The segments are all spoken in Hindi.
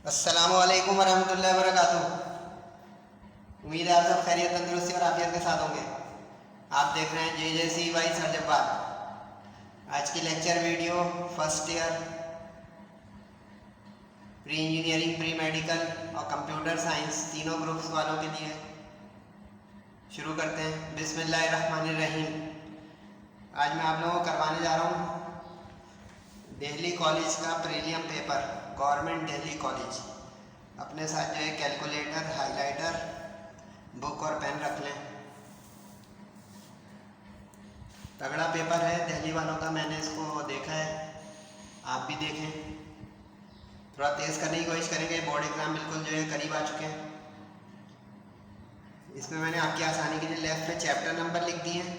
अस्सलामुअलैकुम वरहमतुल्लाहि वबरकातुहू। उम्मीद है आप सब खैरियत, तंदुरुस्ती और आफियत के साथ होंगे। आप देख रहे हैं JJCY सर जब्बार। आज की lecture video first year pre engineering, pre medical और कंप्यूटर साइंस तीनों ग्रुप्स वालों के लिए। शुरू करते हैं। बिस्मिल्लाहिर्रहमानिर्रहीम। आज मैं आप लोगों को करवाने जा रहा हूँ दिल्ली कॉलेज का prelim paper, government Delhi college. अपने साथ जो है कैलकुलेटर, हाइलाइटर, बुक और पेन रख लें। तगड़ा पेपर है दिल्ली वालों का, मैंने इसको देखा है, आप भी देखें। थोड़ा तेज़ करने की कोशिश करेंगे। बोर्ड एग्ज़ाम बिल्कुल जो है करीब आ चुके हैं। इसमें मैंने आपकी आसानी के लिए लेफ्ट पे चैप्टर नंबर लिख दिए हैं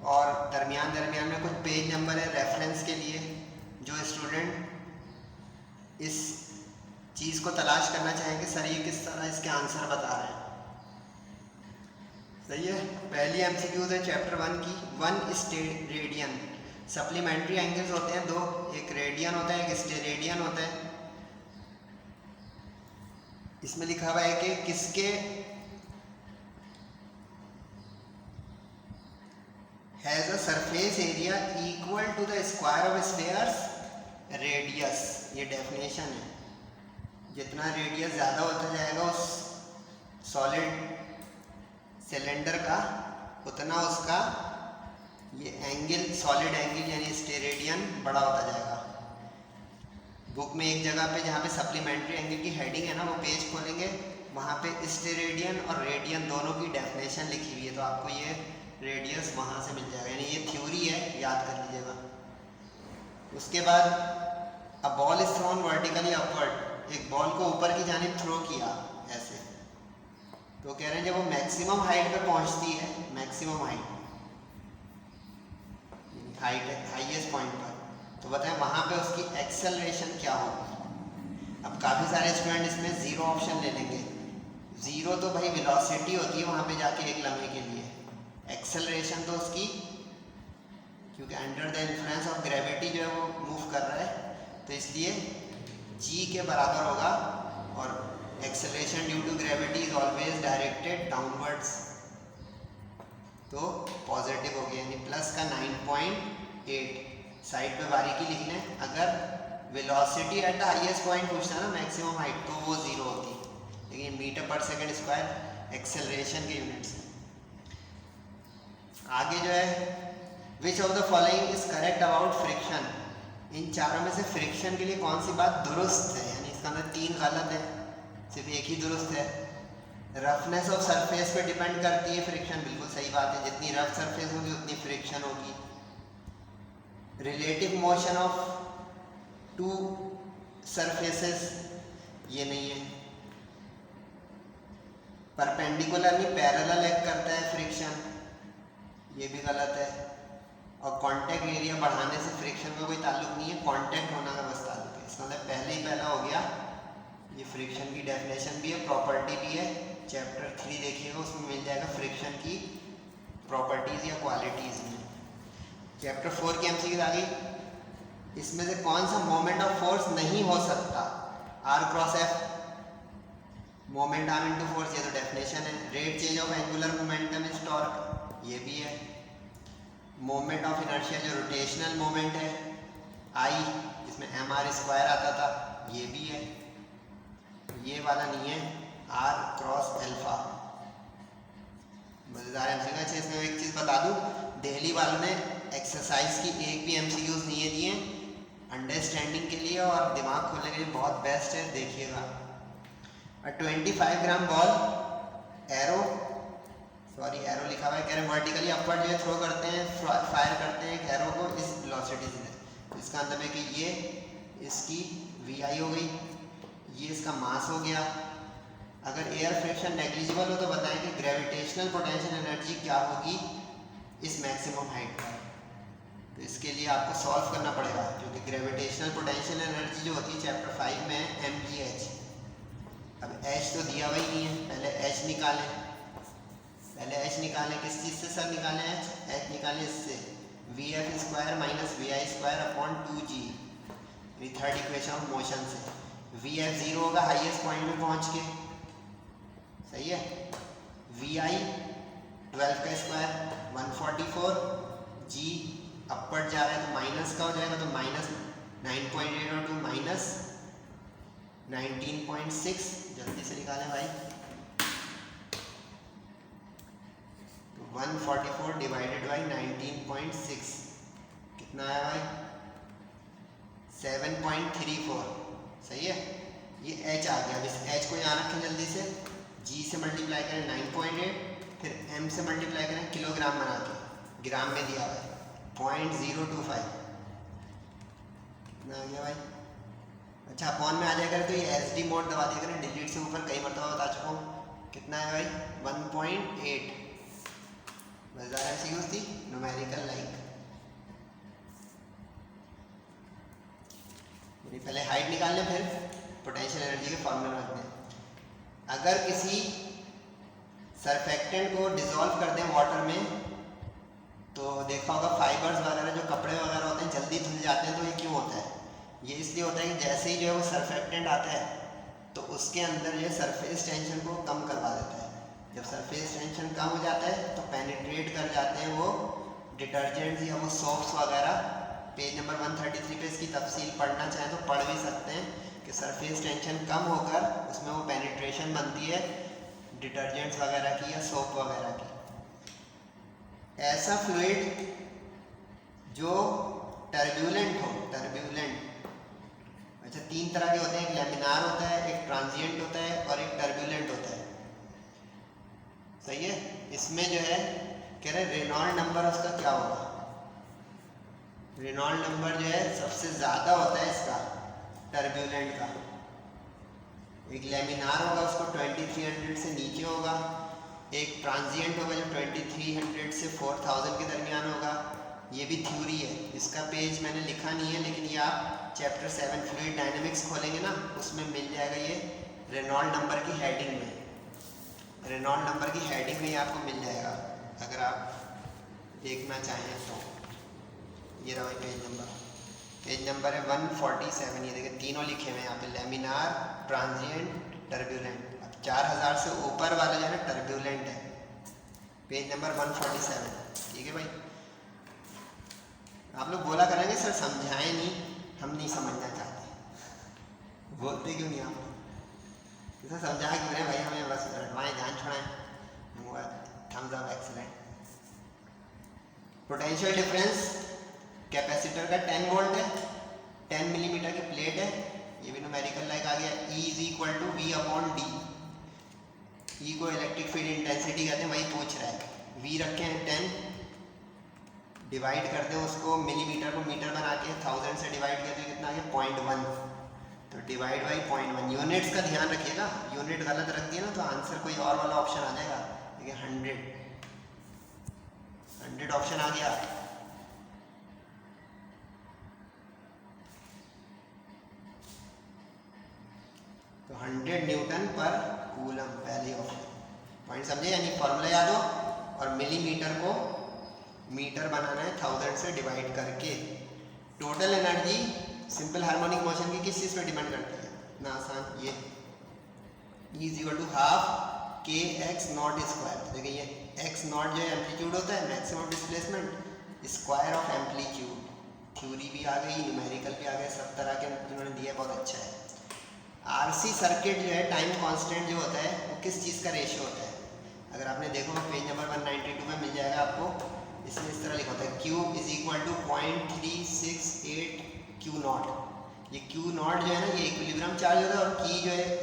और दरमियान में कुछ पेज नंबर है रेफरेंस के लिए, जो स्टूडेंट इस चीज़ को तलाश करना चाहेंगे सर ये किस तरह इसके आंसर बता रहे हैं। सही है। पहली MCQs है चैप्टर 1 की। 1 स्टेरेडियन। सप्लीमेंट्री एंगल्स होते हैं दो, एक रेडियन होता है, एक स्टेरेडियन होता है। इसमें लिखा हुआ है कि किसके has a surface area equal to the square of sphere's radius. ये डेफिनेशन है। जितना रेडियस ज़्यादा होता जाएगा उस सॉलिड सिलेंडर का, उतना उसका ये एंगल, सॉलिड एंगल यानी स्टेरेडियन बड़ा होता जाएगा। बुक में एक जगह पे जहाँ पे सप्लीमेंट्री एंगल की हेडिंग है ना, वो पेज खोलेंगे, वहाँ पे स्टेरेडियन और रेडियन दोनों की डेफिनेशन लिखी हुई है, तो आपको ये रेडियस वहाँ से मिल जाएगा। यानी ये थ्योरी है, याद कर लीजिएगा। उसके बाद a ball is thrown vertically upward. एक बॉल को ऊपर की जानिब थ्रो किया ऐसे, तो कह रहे हैं जब वो मैक्सिमम हाइट पे पहुंचती है, मैक्सिमम हाइट है हाईएस्ट पॉइंट पर, तो बताएं वहाँ पे उसकी एक्सेलरेशन क्या होगी। अब काफ़ी सारे स्टूडेंट इसमें ज़ीरो ऑप्शन ले लेंगे। ज़ीरो तो भाई वेलोसिटी होती है वहाँ पे जाके एक लम्हे के लिए। एक्सेलरेशन तो उसकी, क्योंकि under the influence of gravity जो है वो मूव कर रहा है, तो इसलिए g के बराबर होगा। और acceleration due to gravity is always directed downwards, तो पॉजिटिव हो गया, यानी प्लस का 9.8। साइड पे बारीकी लिख लें। अगर velocity at the highest point पूछता है ना, मैक्सिमम हाइट, तो वो ज़ीरो होती, लेकिन मीटर पर सेकेंड स्क्वायर एक्सेलरेशन के यूनिट्स। आगे जो है which of the following is correct about friction. इन चारों में से फ्रिक्शन के लिए कौन सी बात दुरुस्त है, यानी इसका अंदर 3 गलत है, सिर्फ एक ही दुरुस्त है। रफनेस ऑफ सरफेस पे डिपेंड करती है फ्रिक्शन, बिल्कुल सही बात है, जितनी रफ सरफेस होगी उतनी फ्रिक्शन होगी। रिलेटिव मोशन ऑफ 2 सरफेसेस, ये नहीं है। परपेंडिकुलरली पैरेलल एक्ट करता है फ्रिक्शन, ये भी गलत है। और कांटेक्ट एरिया बढ़ाने से फ्रिक्शन का कोई ताल्लुक नहीं है, कांटेक्ट होना का बस ताल्लुक है। इसका मतलब पहले ही पहला हो गया। ये फ्रिक्शन की डेफिनेशन भी है, प्रॉपर्टी भी है। चैप्टर 3 देखिएगा, उसमें मिल जाएगा फ्रिक्शन की प्रॉपर्टीज़ या क्वालिटीज़ में। चैप्टर 4 की MCQ आ गई। इसमें से कौन सा मोमेंट ऑफ फोर्स नहीं हो सकता। R cross F, moment arm into force, ये तो डेफिनेशन है। Rate change of angular momentum is torque, ये भी है। मोमेंट ऑफ इनर्शिया जो रोटेशनल मोमेंट है I, जिसमें mr² आता था, ये भी है। ये वाला नहीं है, R क्रॉस अल्फा। मज़ेदार MCQ। अच्छा, इसमें एक चीज़ बता दूँ, दिल्ली वालों ने एक्सरसाइज की एक भी MCQs नहीं है दिए, अंडरस्टैंडिंग के लिए और दिमाग खोलने के लिए बहुत बेस्ट है, देखिएगा। 25 ग्राम बॉल एरो लिखा हुआ है, कह रहे हैं वर्टिकली अपवर्ड जो है थ्रो करते हैं, फायर करते हैं एक एरो को इस वेलोसिटी से। इसका मतलब है कि ये इसकी VI हो गई, ये इसका मास हो गया। अगर एयर फ्रिक्शन नेग्लिजिबल हो तो बताएं कि ग्रेविटेशनल पोटेंशियल एनर्जी क्या होगी इस मैक्सिमम हाइट पर। तो इसके लिए आपको सॉल्व करना पड़ेगा, क्योंकि ग्रेविटेशनल पोटेंशियल एनर्जी जो होती है चैप्टर 5 में mgh। अब h तो दिया हुआ ही नहीं है, पहले h निकालें। किस चीज़ से सर निकालें? h निकालें इससे, VF² - VI² upon 2g, third equation of motion से। VF0 होगा हाईएस्ट पॉइंट में पहुंच के, सही है। VI 12 का स्क्वायर 144, G अपवर्ड जा रहा है तो माइनस का हो जाएगा, तो माइनस 9.8 और 2 माइनस 19.6, जल्दी से निकालें भाई। तो 144 डिवाइडेड बाई 19.6 कितना आया भाई? 7.34, सही है। ये H आ गया। अब इस H को यहाँ रखें जल्दी से, G से मल्टीप्लाई करें 9.8, फिर M से मल्टीप्लाई करें किलोग्राम बना के, ग्राम में दिया हुआ है 0.025, कितना आ गया भाई? अच्छा अपॉन में आ जाएगा तो ये SD मोड दबा दिया करें, डिजिट से ऊपर कई मरतबा बता चुका हूँ। कितना है भाई? 1.8। मजेदार MCQ थी, न्यूमेरिकल लाइक। पहले हाइट निकाल लें, फिर पोटेंशियल एनर्जी के फॉर्मूले रख दें। अगर किसी सरफेक्टेंट को डिसॉल्व कर दें वाटर में, तो देखा होगा फाइबर्स वगैरह जो कपड़े वगैरह होते हैं जल्दी धुल जाते हैं। तो ये क्यों होता है? ये इसलिए होता है कि जैसे ही जो है वो सरफेक्टेंट आता है तो उसके अंदर जो है सरफेस टेंशन को कम करवा देता है। जब सरफेस टेंशन कम हो जाता है तो पेनिट्रेट कर जाते हैं वो डिटर्जेंट्स या वो सोप्स वगैरह। पेज नंबर 133 पे इसकी तफसील पढ़ना चाहें तो पढ़ भी सकते हैं कि सरफेस टेंशन कम होकर उसमें वो पेनिट्रेशन बनती है डिटर्जेंट्स वगैरह की या सोप वगैरह की। ऐसा फ्लूइड जो टर्ब्यूलेंट हो, टर्ब्यूलेंट, अच्छा 3 तरह के होते हैं, एक लैमिनार होता है, एक ट्रांजिएंट होता है और एक टर्ब्यूलेंट होता है, सही है। इसमें जो है कह रहे रेनॉल्ड नंबर उसका क्या होगा? रेनॉल्ड नंबर जो है सबसे ज़्यादा होता है इसका टर्ब्यूलेंट का। एक लैमिनार होगा उसको 2300 से नीचे होगा, एक ट्रांजिएंट होगा जो 2300 से 4000 के दरमियान होगा। ये भी थ्योरी है, इसका पेज मैंने लिखा नहीं है, लेकिन ये आप चैप्टर 7 फ्लूइड डायनेमिक्स खोलेंगे ना, उसमें मिल जाएगा ये रेनॉल्ड नंबर की हेडिंग में। रेनॉल्ड नंबर की हेडिंग में ये आपको मिल जाएगा अगर आप देखना चाहें तो। ये रहा पेज नंबर है 147। ये देखिए तीनों लिखे हुए हैं यहाँ पे, लैमिनार, ट्रांजिएंट, टर्ब्यूलेंट। अब 4000 से ऊपर वाला जो है ना टर्ब्यूलेंट है, पेज नंबर 147, ठीक है भाई। आप लोग बोला करेंगे सर समझाएं नहीं, हम नहीं समझना चाहते। बोलते क्यों नहीं आप लोग? सर समझा क्यों रहे भाई, हमें बस रटवाएं, जान छुड़ाएं। Thumbs up, excellent. Potential difference capacitor का 10 वोल्ट है, 10 मिलीमीटर की प्लेट है। ये भी न्यूमेरिकल लाइक आ गया। E = V/D। E को इलेक्ट्रिक फील्ड इंटेंसिटी कहते हैं, वही पूछ रहा है। V रखे हैं 10, डिवाइड कर दें उसको मिलीमीटर को मीटर बना के, 1000 से डिवाइड किया तो कितना आ गया? 0.1। तो डिवाइड बाई 0.1। यूनिट्स का ध्यान रखिएगा, यूनिट गलत रख दिया ना तो आंसर कोई और वाला ऑप्शन आ जाएगा। देखिए 100 ऑप्शन आ गया। तो 100 न्यूटन पर कूलम पहले ऑप्शन। पॉइंट समझे? यानी फॉर्मूला याद हो, और मिलीमीटर को मीटर बनाना है 1000 से डिवाइड करके। Total energy simple harmonic motion की किस चीज़ पे डिपेंड करती है? ना आसान, ये E = ½ kx0²। देखिए ये x0 जो है एम्पलीट्यूड होता है, maximum displacement, square of amplitude. Theory भी आ गई, न्यूमेरिकल भी आ गए, सब तरह के जिन्होंने दिया, बहुत अच्छा है। RC सर्किट जो है टाइम कांस्टेंट जो होता है वो किस चीज़ का रेशियो होता है? अगर आपने देखो पेज नंबर 192 में मिल जाएगा आपको। इसमें इस तरह लिखा होता है Q = 0.368 Q0। ये Q0 जो है ना ये इक्विलिब्रियम चार्ज होता है, और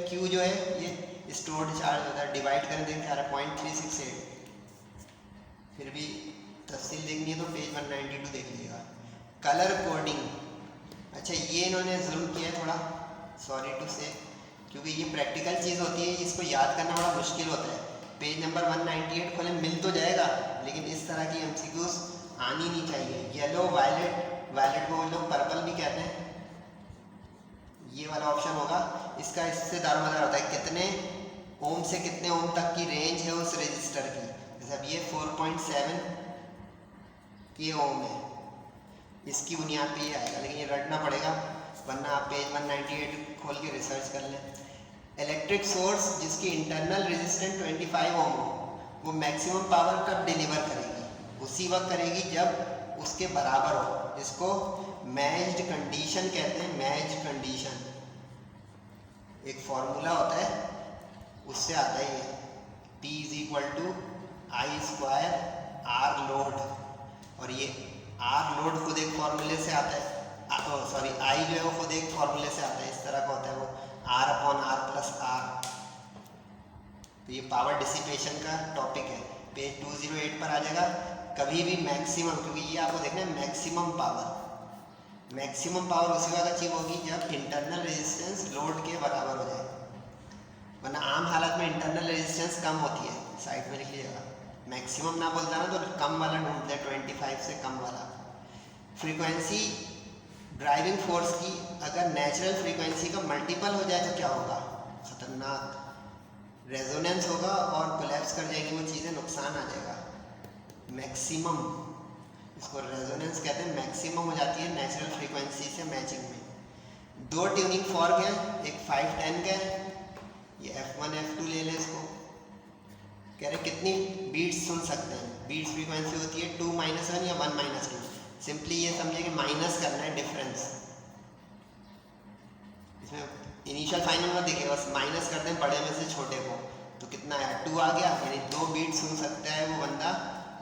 Q जो है ये स्टोर्ड चार्ज होता है। डिवाइड करें देखें क्या रहा है? 0.368। फिर भी तफसील देखनी है तो पेज 192 देख लीजिएगा। कलर कोडिंग, अच्छा ये इन्होंने जुल्म किया है थोड़ा, सॉरी टू से, क्योंकि ये प्रैक्टिकल चीज़ होती है, इसको याद करना बड़ा मुश्किल होता है। पेज नंबर 198 खोलें, मिल तो जाएगा, लेकिन इस तरह की MCQs आनी नहीं चाहिए। येलो, वायलेट, वायलेट को वो लोग पर्पल भी कहते हैं, ये वाला ऑप्शन होगा इसका। इससे दारोमदार होता है कितने ओम से कितने ओम तक की रेंज है उस रजिस्टर की। जैसे अब ये 4.7 के ओम है, इसकी बुनियाद पे ये आएगा, लेकिन ये रटना पड़ेगा। वरना आप पेज 198 खोल के रिसर्च कर लें। इलेक्ट्रिक सोर्स जिसकी इंटरनल रेजिस्टेंस 25 ओम हो वो मैक्सिमम पावर कब डिलीवर करेगी? उसी वक्त करेगी जब उसके बराबर हो। इसको मैच्ड कंडीशन कहते हैं। मैच्ड कंडीशन एक फॉर्मूला होता है, उससे आता है ये P = I² R लोड, और ये R लोड खुद एक फॉर्मूले से आता है, सॉरी I जो है वो खुद एक फॉर्मूले से आता है, इस तरह का होता है वो R/R+R। तो ये पावर डिसिपेशन का टॉपिक है, पेज 208 पर आ जाएगा। कभी भी मैक्सिमम, क्योंकि ये आपको देखना है मैक्सिमम पावर उसी वक्त अचीव होगी जब इंटरनल रेजिस्टेंस लोड के बराबर हो जाए, वरना आम हालत में इंटरनल रेजिस्टेंस कम होती है। साइड में लिख लीजिएगा, मैक्सिमम ना बोलता ना तो कम वाला ढूंढते हैं, 25 से कम वाला। फ्रीक्वेंसी ड्राइविंग फोर्स की अगर नेचुरल फ्रीक्वेंसी का मल्टीपल हो जाए तो क्या होगा? खतरनाक रेजोनेंस होगा और कोलैप्स कर जाएगी वो चीज़ें, नुकसान आ जाएगा। मैक्सिमम, इसको रेजोनेंस कहते हैं, मैक्सिमम हो जाती है नेचुरल फ्रीक्वेंसी से मैचिंग में। दो ट्यूनिंग फॉर्क हैं, एक 510 का है, ये F1 F2 ले लें। इसको कह रहे कितनी बीट्स सुन सकते हैं। बीट्स फ्रीक्वेंसी होती है 2 - 1 या 1 - 2। सिंपली ये समझे कि माइनस करना है डिफरेंस, इसमें इनिशियल फाइनल में देखिए, बस माइनस करते हैं बड़े में से छोटे को, तो कितना है 2 आ गया, यानी 2 बीट सुन सकता है वो बंदा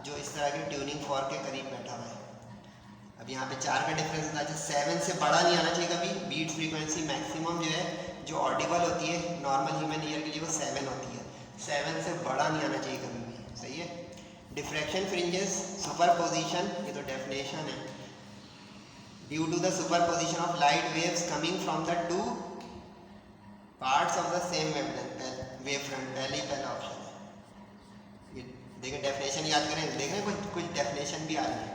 जो इस तरह के ट्यूनिंग फॉर्क के करीब बैठा हुआ है। अब यहाँ पे 4 का डिफरेंस होता है, 7 से बड़ा नहीं आना चाहिए कभी। बीट फ्रीक्वेंसी मैक्सिमम जो है, जो ऑडिबल होती है नॉर्मल ह्यूमन ईयर के लिए, वो 7 होती है। 7 से बड़ा नहीं आना चाहिए कभी भी, सही है। डिफ्रैक्शन फ्रिंजेस सुपरपोजिशन, ये तो डेफिनेशन है। Due to the superposition of light waves coming from the 2 parts of the same wave front, पहला ऑप्शन है। ये देखिए डेफिनेशन याद करें, देख रहे हैं कुछ डेफिनेशन भी आ रही है,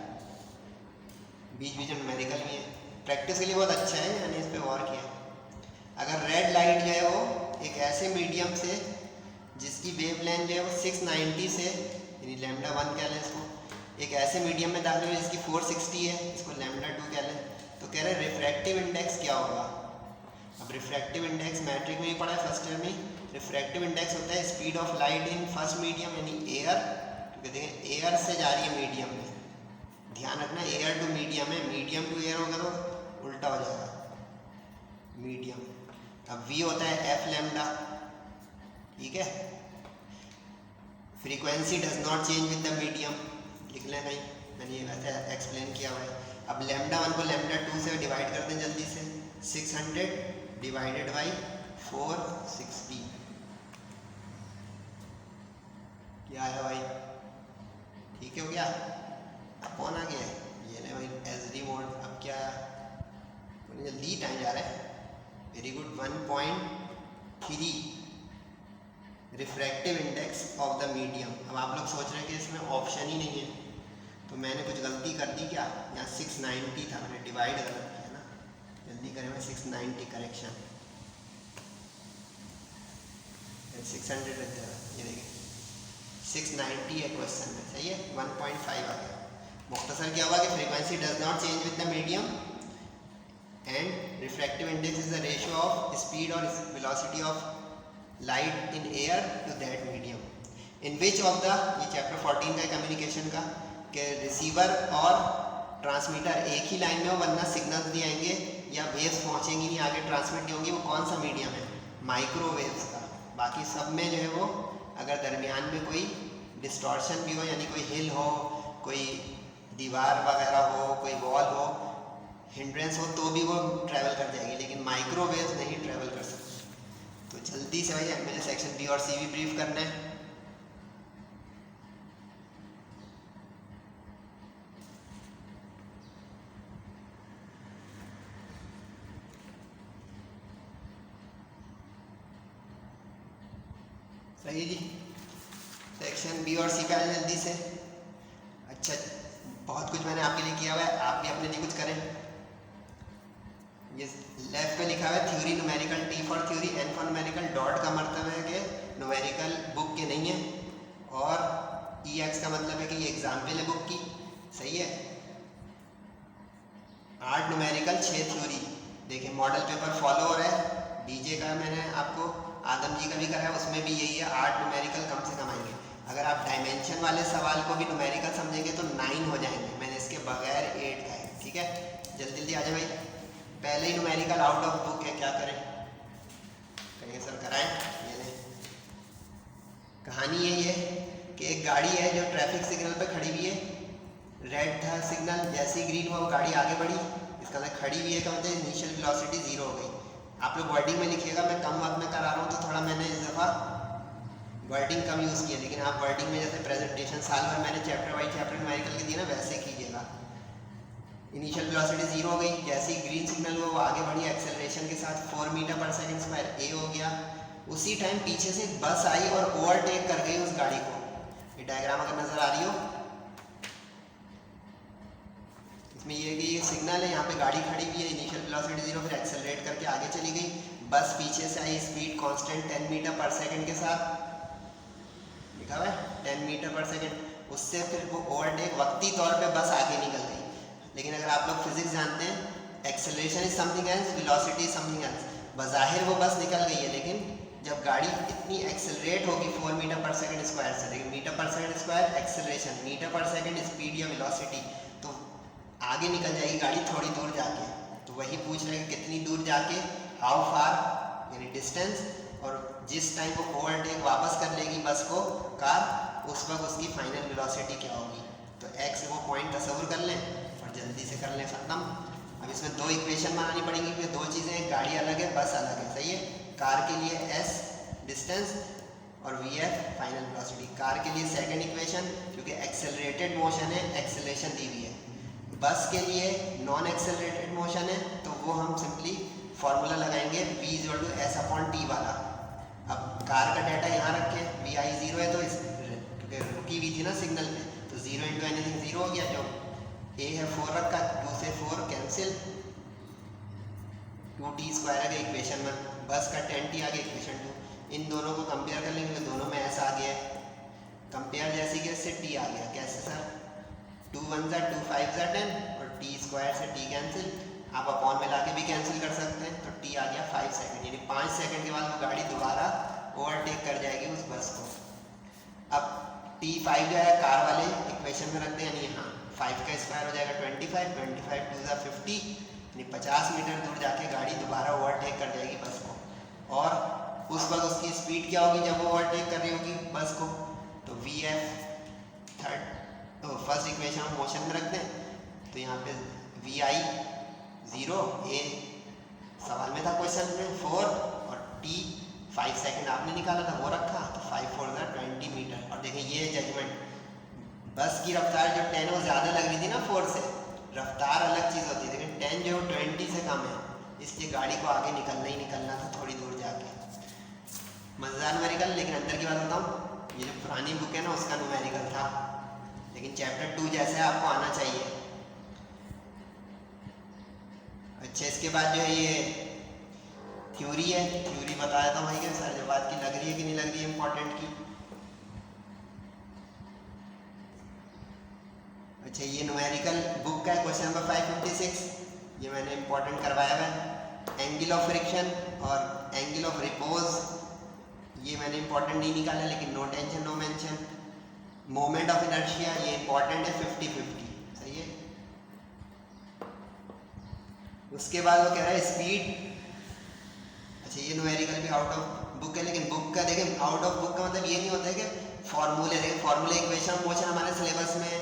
बीच बीच में न्यूमेरिकल भी है। प्रैक्टिस के लिए बहुत अच्छा है, यानी इस पर गौर किया। अगर रेड लाइट जो है वो एक ऐसे मीडियम से जिसकी वेव लेंथ जो है वो 690 से, यानी λ1 कह लें इसको, एक ऐसे मीडियम में दाखिल हुई जिसकी 460 है, इसको λ2 कह लें, तो कह रहे हैं रिफ्रैक्टिव इंडेक्स क्या होगा। अब रिफ्रैक्टिव इंडेक्स मैट्रिक में ही पढ़ा है फर्स्ट ईयर में। रिफ्रैक्टिव इंडेक्स होता है speed of light in first medium, यानी एयर, क्योंकि देखें एयर से जा रही है मीडियम में, ध्यान रखना एयर टू मीडियम है, मीडियम टू एयर होगा तो उल्टा हो जाएगा, मीडियम। अब v होता है f λ, ठीक है। Frequency does not change with the medium, लिख लें कहीं, मैंने ये वैसे एक्सप्लेन किया हुआ है। अब λ1 को λ2 से डिवाइड कर दें जल्दी से, 600 डिवाइडेड बाई 460, क्या आया भाई? ठीक है, हो गया। अब कौन आ गया है? ये ले भाई SD मोड। अब क्या जल्दी टाइम जा रहा है, very good. 1.3 refractive index of the medium. अब आप लोग सोच रहे हैं कि इसमें ऑप्शन ही नहीं है, तो मैंने कुछ गलती कर दी क्या? यहाँ 690 था, मैंने डिवाइड गलत किया ना, जल्दी करें मैं 690 करेक्शन, 600 रहता है, ये देखिए 690 है क्वेश्चन में, सही है। 1.5 आ गया। मुख्तसर क्या हुआ कि frequency does not change with the medium and refractive index is the ratio of speed और velocity of light in air to that medium. In which of the, ये चैप्टर 14 का कम्युनिकेशन का, कि रिसीवर और ट्रांसमीटर एक ही लाइन में हो, वरना सिग्नल्स दिए आएंगे या वेव्स पहुंचेंगी नहीं, आगे ट्रांसमिट नहीं होंगी। वो कौन सा मीडियम है? माइक्रोवेव्स का। बाकी सब में जो है वो अगर दरमियान में कोई डिस्टॉर्शन भी हो, यानी कोई हिल हो, कोई दीवार वगैरह हो, कोई वॉल हो, हिंड्रेंस हो, तो भी वो ट्रैवल कर जाएगी, लेकिन माइक्रोवेव्स नहीं ट्रैवल कर सकती। तो जल्दी से भाई मुझे सेक्शन बी और सी भी ब्रीफ करना है। सही जी, सेक्शन बी और सी पे आए जल्दी से। अच्छा, बहुत कुछ मैंने आपके लिए किया हुआ है, आप भी अपने लिए कुछ करें। ये लेफ्ट पे लिखा हुआ है theory numerical, T for theory, N for numerical. Dot का मतलब है कि न्यूमेरिकल बुक के नहीं है, और EX का मतलब है कि ये एग्जाम्पल है बुक की, सही है। 8 न्यूमेरिकल 6 थ्योरी, देखिए मॉडल पेपर फॉलो हो रहा है, डीजे का मैंने आपको आदम जी का भी कराया, उसमें भी यही है 8 न्यूमेरिकल कम से कम आएंगे। अगर आप डायमेंशन वाले सवाल को भी न्यूमेरिकल समझेंगे तो 9 हो जाएंगे, मैंने इसके बगैर 8 का है। ठीक है, जल्दी जल्दी आ जाए भाई। पहले ही न्यूमेरिकल आउट ऑफ बुक है, क्या करें, कहेंगे सर कराएं। ये नहीं, कहानी यही है कि एक गाड़ी है जो ट्रैफिक सिग्नल पे खड़ी हुई है, रेड था सिग्नल, जैसे ही ग्रीन हुआ वो गाड़ी आगे बढ़ी, इसका मतलब खड़ी हुई है का मतलब इनिशियल वेलोसिटी 0 हो गई। आप लोग वर्डिंग में लिखिएगा, मैं कम वक्त में करा रहा हूँ तो थोड़ा मैंने इस दफ़ा वर्डिंग कम यूज़ किया, लेकिन आप वर्डिंग में जैसे प्रेजेंटेशन साल भर मैंने चैप्टर वाइज चैप्टर न्यूमेरिकल के दिए ना, वैसे कीजिएगा। इनिशियल वेलोसिटी 0 हो गई, जैसे ही ग्रीन सिग्नल हुआ वो आगे बढ़ी एक्सेलरेशन के साथ 4 मीटर पर सेकंड स्क्वायर ए हो गया। उसी टाइम पीछे से एक बस आई और ओवरटेक कर गई उस गाड़ी को। ये डायग्राम अगर नज़र आ रही हो, इसमें ये कि ये सिग्नल है, यहाँ पे गाड़ी खड़ी हुई है, इनिशियल वेलोसिटी 0, फिर एक्सेलरेट करके आगे चली गई, बस पीछे से आई, स्पीड कांस्टेंट 10 मीटर पर सेकंड के साथ, लिखा हुआ है 10 मीटर पर सेकंड। उससे फिर वो ओवरटेक वक्ती तौर पे बस आगे निकल गई। लेकिन अगर आप लोग फिजिक्स जानते हैं, acceleration is something else, velocity is something else. बज़ाहिर वो बस निकल गई है, लेकिन जब गाड़ी इतनी एक्सेलरेट होगी 4 मीटर पर सेकंड स्क्वायर से, लेकिन मीटर पर सेकंड स्क्वायर एक्सेलरेशन, मीटर पर सेकंड स्पीड या वेलोसिटी, तो आगे निकल जाएगी गाड़ी थोड़ी दूर जाके। तो वही पूछ रहे हैं कि कितनी दूर जाके, हाउ फार, यानी डिस्टेंस, और जिस टाइम वो ओवरटेक वापस कर लेगी बस को कार, उस वक्त उसकी फाइनल वेलोसिटी क्या होगी। तो एक्स वो पॉइंट तस्वुर कर लें और जल्दी से कर लें ख़त्म। अब इसमें 2 इक्वेशन बनानी पड़ेंगी, क्योंकि 2 चीज़ें हैं, गाड़ी अलग है, बस अलग है, सही है। कार के लिए एस डिस्टेंस और V F final velocity. Car के लिए सेकंड इक्वेशन, क्योंकि एक्सेलरेटेड मोशन है, एक्सेलरेशन दी हुई है। बस के लिए नॉन एक्सेलरेटेड मोशन है, तो वो हम सिंपली फार्मूला लगाएंगे v = s/t वाला। अब कार का डाटा यहाँ रखें, vi 0 है तो इस क्योंकि रुकी हुई थी ना सिग्नल पे, तो 0 × एनीथिंग 0 हो गया। जो a है 4 रखा, 2 से 4 कैंसिल, 2t² आ गया इक्वेशन 1, बस का 10t आ गया इक्वेशन 2। इन दोनों को कंपेयर कर लेंगे, दोनों में s आ गया है, कंपेयर जैसे कि इससे t आ गया। कैसे सर, 2 1 = 2 5 = 10 और t² से t कैंसिल, आप अपॉन में लाके भी कैंसिल कर सकते हैं, तो t आ गया 5 सेकंड, यानी 5 सेकंड के बाद वो गाड़ी दोबारा ओवरटेक कर जाएगी उस बस को। अब t5 जो है कार वाले इक्वेशन में रख दें, यानी यहाँ 5 का स्क्वायर हो जाएगा 25, 25 2 = 50, यानी 50 मीटर दूर जाके गाड़ी दोबारा ओवरटेक कर जाएगी बस को। और उस वक्त उसकी स्पीड क्या होगी जब वो ओवरटेक कर रही होगी बस को, तो वी एफ तो फर्स्ट इक्वेशन हम मोशन में रख दें, तो यहाँ पे वी आई 0, ए सवाल में था क्वेश्चन में 4 और टी 5 सेकंड आपने निकाला था वो रखा, तो 5 4 = 20 मीटर। और देखें ये जजमेंट, बस की रफ्तार जो 10 वो ज़्यादा लग रही थी ना 4 से, रफ्तार अलग चीज़ होती है, लेकिन 10 जो 20 से कम है, इसलिए गाड़ी को आगे निकलना ही निकलना था थोड़ी दूर जाके। मज़ेदार न्यूमेरिकल, लेकिन अंदर की बात बताऊँ, ये जो पुरानी बुक है ना उसका न्यूमेरिकल था, लेकिन चैप्टर 2 जैसे आपको आना चाहिए। अच्छा, इसके बाद जो है ये थ्योरी है, थ्योरी बता देता हूँ भाई क्या सर, जो बात की लग रही है कि नहीं लग रही है इम्पोर्टेंट की। अच्छा, ये न्यूमेरिकल बुक का है, क्वेश्चन नंबर 556, ये मैंने इम्पोर्टेंट करवाया हुआ है। एंगल ऑफ फ्रिक्शन और एंगल ऑफ रिपोज ये मैंने इम्पोर्टेंट नहीं निकाला, लेकिन no tension no mention. Moment of inertia ये इंपॉर्टेंट है 50-50, सही है। उसके बाद वो कह रहा है स्पीड। अच्छा, ये न्यूमेरिकल भी आउट ऑफ बुक है, लेकिन बुक का देखें, आउट ऑफ बुक का मतलब ये नहीं होता है कि फॉर्मूले देखें, फॉर्मूले इक्वेशन मोशन हमारे सिलेबस में,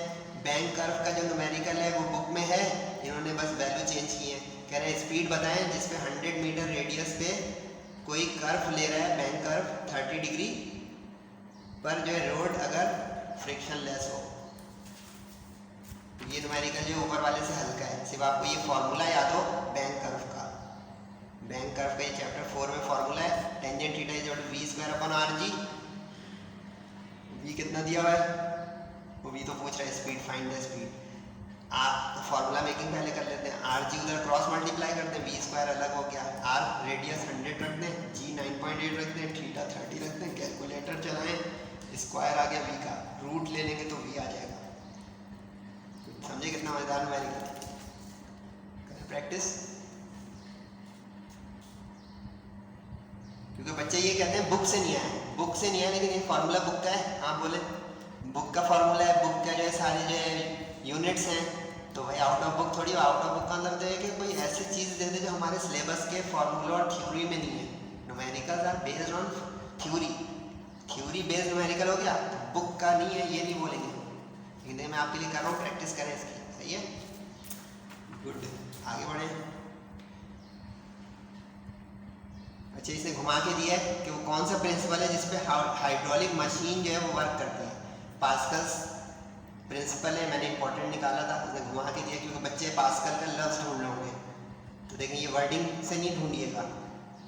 बैंक कर्व का जो न्यूमेरिकल है वो बुक में है, इन्होंने बस वैल्यू चेंज की है। कह रहे हैं स्पीड बताएं जिसपे 100 मीटर रेडियस पे कोई कर्व ले रहा है, बैंक कर्व 30 डिग्री पर जो है रोड अगर फ्रिक्शन लेस हो। ये न्यूमेरिकल जो ऊपर वाले से हल्का है, सिर्फ आपको ये फॉर्मूला याद हो बैंक कर्व का। बैंक कर्व का ये चैप्टर 4 में फॉर्मूला है, टेंजेंट थीटा = v²/rg। वी कितना दिया हुआ है, वो भी तो पूछ रहा है स्पीड, फाइंड द स्पीड। आप तो फॉर्मूला मेकिंग पहले कर लेते हैं, rg उधर क्रॉस मल्टीप्लाई करते हैं, v² अलग हो गया, r रेडियस 100 रख दें, g 9.8 रख दें, थीटा 30 रख दें, कैलकुलेटर चलाएं, स्क्वायर आ गया v का, रूट ले लेंगे तो v आ जाएगा। समझे कितना मजेदार न्यूमेरिकल, करें प्रैक्टिस। क्योंकि बच्चे ये कहते हैं बुक से नहीं आया, बुक से नहीं आया, लेकिन ये फार्मूला बुक का है। हाँ बोले, बुक का फार्मूला है, बुक का जो है सारे जो है यूनिट्स हैं, तो भाई आउट ऑफ बुक थोड़ी, आउट ऑफ बुक का मतलब तो है कि कोई ऐसी चीज़ दे दे जो हमारे सिलेबस के फार्मूला और थ्योरी में नहीं है। Numericals are based on theory, theory based numerical हो गया, तो बुक का नहीं है ये नहीं बोलेंगे। लेकिन मैं आपके लिए कर रहा हूँ, प्रैक्टिस करें इसकी, सही है, गुड। आगे बढ़े। अच्छा, इसे घुमा के दिया है कि वो कौन सा प्रिंसिपल है जिसपे हाइड्रोलिक मशीन जो है वो वर्क करती है। पास्कल्स प्रिंसिपल है, मैंने इंपॉर्टेंट निकाला था, उसने घुमा के दिया क्योंकि बच्चे पास्कल का लफ्ज़ ढूंढ रहे होंगे। तो देखें, ये वर्डिंग से नहीं ढूंढिएगा,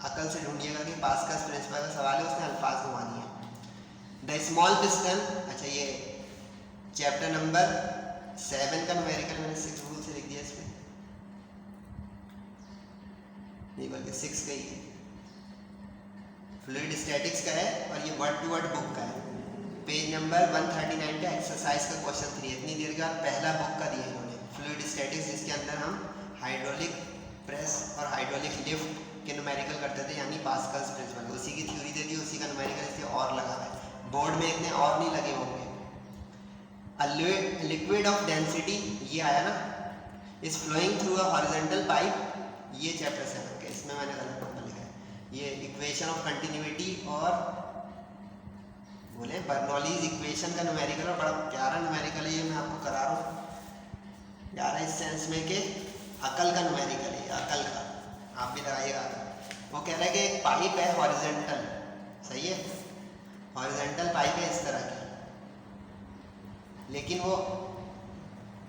अकल से ढूंढिएगा कि पास्कल्स प्रिंसिपल का सवाल है, उसने अल्फाज घुमा दिए। द स्मॉल पिस्टन, अच्छा ये चैप्टर नंबर 7 का न्यूमेरिकल मैंने 6 रूल से लिख दिया, इसमें नहीं बल्कि 6 का ही है, फ्लूइड स्टैटिक्स का है, और ये वर्ड टू वर्ड बुक का है। पेज नंबर 139 का एक्सरसाइज का क्वेश्चन 3, इतनी देर के बाद पहला बुक का दिया इन्होंने, फ्लूइड स्टैटिक्स, जिसके अंदर हम हाइड्रोलिक प्रेस और हाइड्रोलिक लिफ्ट के न्यूमेरिकल करते थे, यानी पास्कल्स प्रिंसिपल, उसी की थ्योरी दे दी, उसी का न्यूमेरिकल इसलिए और लगा है। बोर्ड में इतने और नहीं लगे होंगे। अ लिक्विड ऑफ डेंसिटी, ये आया ना, is flowing through a horizontal pipe, ये चैप्टर 7 का, इसमें मैंने गलत नंबर लिखा है। ये इक्वेशन ऑफ कंटिन्यूटी और बोले बर्नौलीज इक्वेशन का न्यूमेरिकल, और बड़ा प्यारा न्यूमेरिकल है ये, मैं आपको करा रहा हूँ प्यारा इस सेंस में कि अकल का न्यूमेरिकल है, अकल का, आप भी लगाइएगा। वो कह रहा है कि एक पाइप है हॉरिजॉन्टल, सही है, हॉरिजॉन्टल पाइप है इस तरह की, लेकिन वो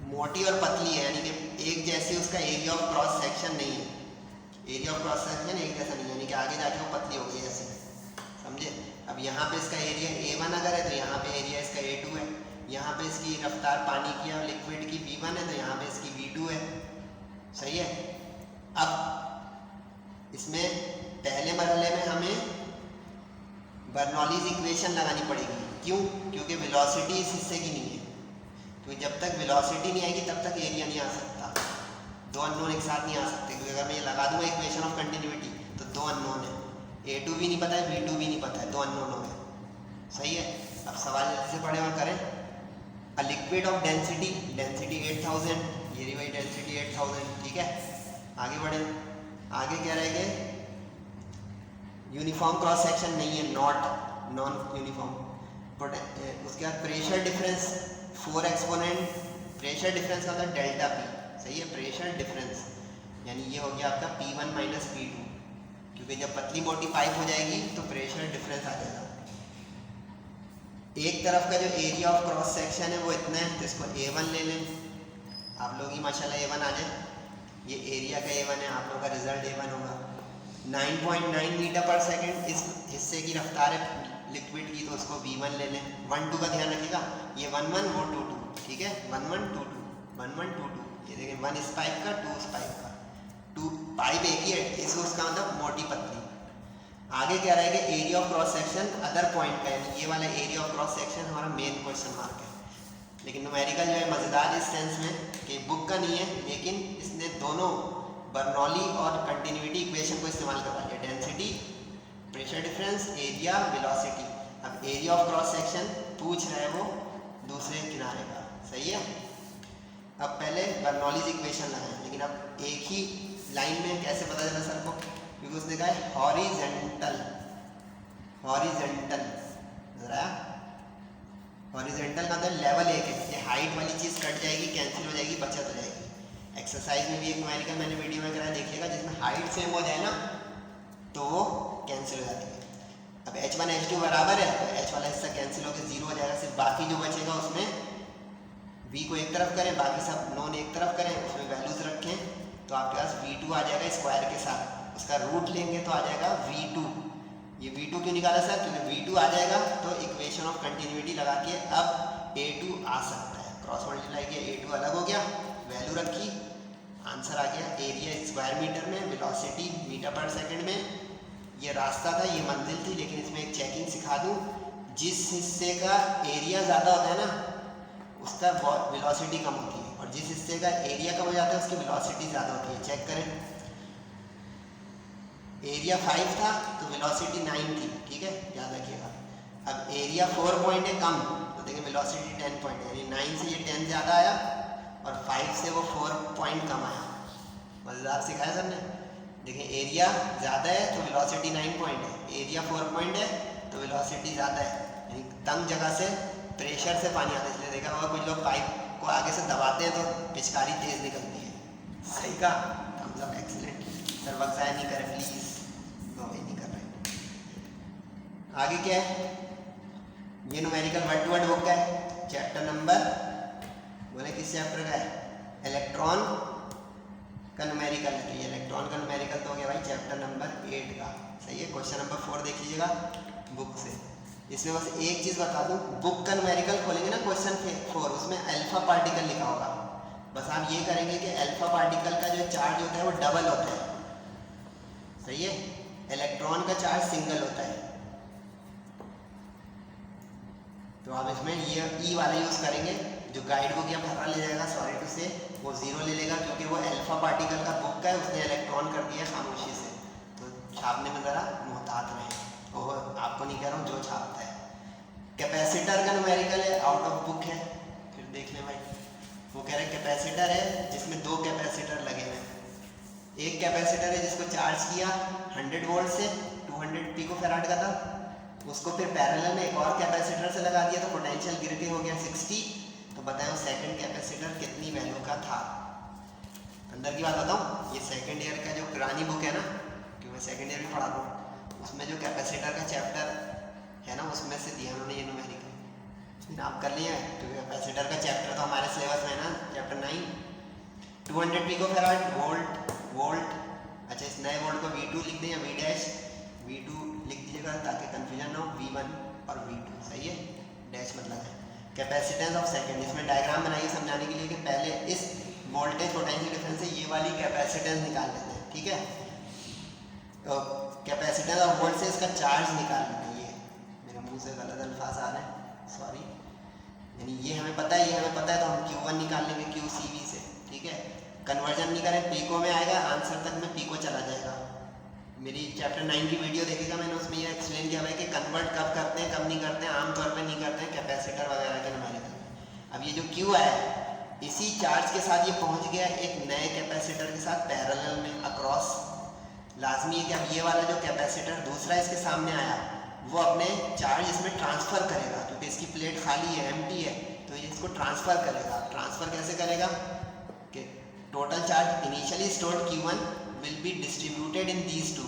मोटी और पतली है, यानी कि एक जैसे उसका एरिया ऑफ क्रॉस सेक्शन नहीं है, एरिया ऑफ क्रॉस सेक्शन एक जैसा नहीं है, यानी कि आगे जाके वो पतली हो गई ऐसे, समझे। अब यहाँ पे इसका एरिया A1 अगर है तो यहाँ पे एरिया इसका A2 है, यहाँ पे इसकी रफ्तार पानी की और लिक्विड की V1 है तो यहाँ पे इसकी V2 है, सही है। अब इसमें पहले मरहले में हमें बर्नौलीज इक्वेशन लगानी पड़ेगी, क्यों? क्योंकि वेलोसिटी इस हिस्से की नहीं है, क्योंकि जब तक वेलोसिटी नहीं आएगी तब तक एरिया नहीं आ सकता, दो अननोन एक साथ नहीं आ सकते, क्योंकि अगर मैं ये लगा दूंगा इक्वेशन ऑफ कंटिन्यूटी तो दो अननोन है, A2 भी नहीं पता है, V2 भी नहीं पता है, दो अननोन हो गए, सही है। अब सवाल जल्दी से पढ़े और करें। A liquid of density, density 8000, ये रही वही डेंसिटी 8000, ठीक है। आगे बढ़े, आगे क्या रहेगा, यूनिफॉर्म क्रॉस सेक्शन नहीं है, नॉन यूनिफॉर्म। उसके बाद pressure difference 4 exponent, pressure difference का होता है डेल्टा P, सही है, प्रेशर डिफरेंस, यानी ये हो गया आपका P1 माइनस P2, क्योंकि जब पतली मोटी पाइप हो जाएगी तो प्रेशर डिफरेंस आ जाएगा। एक तरफ का जो एरिया ऑफ क्रॉस सेक्शन है वो इतना है, तो इसको A1 ले लें, आप लोग ही माशाल्लाह A1 आ जाए, ये एरिया का A1 है, आप लोगों का रिजल्ट A1 होगा। 9.9 मीटर पर सेकेंड इस हिस्से की रफ्तार है लिक्विड की, तो उसको V1 ले लें। 1-2 का ध्यान रखिएगा, ये 1-1 वो 2-2, ठीक है, 1-1-2-2, 1-1-2-2, ये देखें 1 इस पाइप का 2 इस पाइप का, 2 पाइप एक ही है, इस उसका मतलब मोटी पतली। आगे क्या रहेगा, area of cross section other point का, यानी ये वाला एरिया ऑफ क्रॉस सेक्शन हमारा मेन क्वेश्चन मार्क है। लेकिन न्यूमेरिकल जो है मज़ेदार इस सेंस में कि बुक का नहीं है, लेकिन इसने दोनों बर्नौली और कंटिन्यूटी इक्वेशन को इस्तेमाल करवा लिया, density, pressure difference, area, velocity. अब एरिया ऑफ क्रॉस सेक्शन पूछ रहा है वो दूसरे किनारे का, सही है। अब पहले बर्नौलीज इक्वेशन लगाएं, लेकिन अब एक ही लाइन में कैसे पता चला सर को, क्योंकि उसने कहा है हॉरिजेंटल, हॉरिजेंटल जरा, हॉरिजेंटल का मतलब लेवल एक है, ये हाइट वाली चीज़ कट जाएगी, कैंसिल हो जाएगी, बचत हो जाएगी। एक्सरसाइज में भी एक न्यूमेरिकल मैंने वीडियो में कराया, देखिएगा, जिसमें हाइट सेम हो जाए ना तो वो कैंसिल हो जाती है। अब H1 H2 बराबर है तो H वाला हिस्सा कैंसिल होकर 0 हो जाएगा, सिर्फ बाकी जो बचेगा उसमें V को एक तरफ करें, बाकी सब नॉन एक तरफ करें, उसमें वैल्यूज रखें, तो आपके पास V2 आ जाएगा स्क्वायर के साथ, उसका रूट लेंगे तो आ जाएगा V2। ये V2 क्यों निकाला सर, क्योंकि V2 आ जाएगा तो इक्वेशन ऑफ कंटिन्यूटी लगा के अब A2 आ सकता है, क्रॉस मल्टीप्लाई किया, A2 अलग हो गया, वैल्यू रखी, आंसर आ गया। एरिया स्क्वायर मीटर में, वेलोसिटी मीटर पर सेकंड में। ये रास्ता था, ये मंजिल थी, लेकिन इसमें एक चेकिंग सिखा दूँ, जिस हिस्से का एरिया ज़्यादा होता है ना उसका वेलोसिटी कम होती है, और जिस हिस्से का एरिया कम हो जाता है उसकी वेलोसिटी ज़्यादा होती है। चेक करें, एरिया 5 था तो वेलोसिटी 9 थी, ठीक है, याद रखिएगा। अब एरिया 4 पॉइंट है कम, तो देखिए वेलोसिटी 10 पॉइंट है, यानी 9 से ये 10 ज़्यादा आया और 5 से वो 4 पॉइंट कम आया। मज़ेदार सिखाया सर ने। देखिए एरिया ज़्यादा है तो वेलोसिटी 9 पॉइंट है, एरिया 4 पॉइंट है तो वेलोसिटी ज़्यादा है, यानी तंग जगह से प्रेशर से पानी आता है। इसलिए देखा होगा कुछ लोग पाइप को आगे से दबाते हैं तो पिचकारी तेज़ निकलती है। सही कहा, थम्स अप, एक्सीलेंट। सर वक्त ज़ाया नहीं करें प्लीज़, वही नहीं कर रहे। आगे क्या है, ये numerical word to word book का है, चैप्टर नंबर, बोले किस चैप्टर का है, इलेक्ट्रॉन का न्यूमेरिकल है। तो ये इलेक्ट्रॉन का न्यूमेरिकल तो हो गया भाई चैप्टर नंबर 8 का। सही है, क्वेश्चन नंबर 4 देख लीजिएगा बुक से। इसमें बस एक चीज़ बता दूं, बुक का न्यूमेरिकल खोलेंगे ना क्वेश्चन 4, उसमें अल्फा पार्टिकल लिखा होगा। बस आप ये करेंगे कि अल्फा पार्टिकल का जो चार्ज होता है वो डबल होता है। सही है, इलेक्ट्रॉन का चार्ज सिंगल होता है। तो आप इसमें ये ई वाला यूज़ करेंगे, जो गाइड बुक या फर्रा ले जाएगा सॉरी टू से वो 0 ले लेगा, क्योंकि वो अल्फा पार्टिकल का बुक का है, उसने इलेक्ट्रॉन कर दिया खामोशी से। तो छापने में ज़रा मोहतात रहें, और आपको नहीं कह रहा हूँ जो छापता है। कैपेसिटर का न्यूमेरिकल है, आउट ऑफ बुक है, फिर देख लें भाई। वो कह रहे हैं कैपेसिटर है जिसमें 2 कैपेसिटर लगे हुए हैं। एक कैपेसिटर है जिसको चार्ज किया 100 वोल्ट से 200 पिकोफैराड का था, उसको फिर पैरेलल में एक और कैपेसिटर से लगा दिया तो पोटेंशियल गिर के हो गया 60। तो बताएं वो सेकंड कैपेसिटर कितनी वैल्यू का था। अंदर की बात बताऊं, ये सेकंड ईयर का जो पुरानी बुक है ना, क्योंकि मैं सेकंड ईयर में पढ़ा रहा हूँ, उसमें जो कैपेसिटर का चैप्टर है ना, उसमें से दिया उन्होंने ये न्यूमेरिकल। आप कर लिए, क्योंकि कैपेसिटर का चैप्टर तो हमारे सिलेबस में है ना, चैप्टर 9। 200 picofarad volt. अच्छा, इस नए वोल्ट को V2 लिख दें या V डैश, V2 लिख दीजिएगा ताकि कंफ्यूजन ना हो, V1 और V2। सही है, डैश मतलब है कैपेसिटेंस ऑफ सेकंड। इसमें डायग्राम बनाइए समझाने के लिए कि पहले इस वोल्टेज पोटेंशियल डिफरेंस से ये वाली कैपेसिटेंस निकाल लेते हैं, ठीक है। तो कैपेसिटेंस ऑफ वोल्ट से इसका चार्ज निकाल लेते हैं। ये मेरे मुंह से गलत अल्फाज आ रहे हैं, सॉरी। यानी ये हमें पता है, ये हमें पता है, तो हम Q1 निकाल लेंगे QCV से, ठीक है। कन्वर्जन नहीं करें, पीको में आएगा, आंसर तक में पीको चला जाएगा। मेरी चैप्टर 9 की वीडियो देखिएगा, मैंने उसमें ये एक्सप्लेन किया है कि कन्वर्ट कब करते हैं कब नहीं करते हैं, आमतौर पे नहीं करते हैं कैपेसिटर वगैरह के न्यूमेरिकल में। अब ये जो Q है, इसी चार्ज के साथ ये पहुंच गया एक नए कैपेसिटर के साथ पैरेलल में अक्रॉस। लाजमी है कि अब ये वाला जो कैपेसिटर दूसरा इसके सामने आया, वो अपने चार्ज इसमें ट्रांसफ़र करेगा, क्योंकि इसकी प्लेट खाली है, एम्प्टी है, तो ये इसको ट्रांसफ़र करेगा। ट्रांसफ़र कैसे करेगा कि total charge initially stored Q1 will be distributed in these two,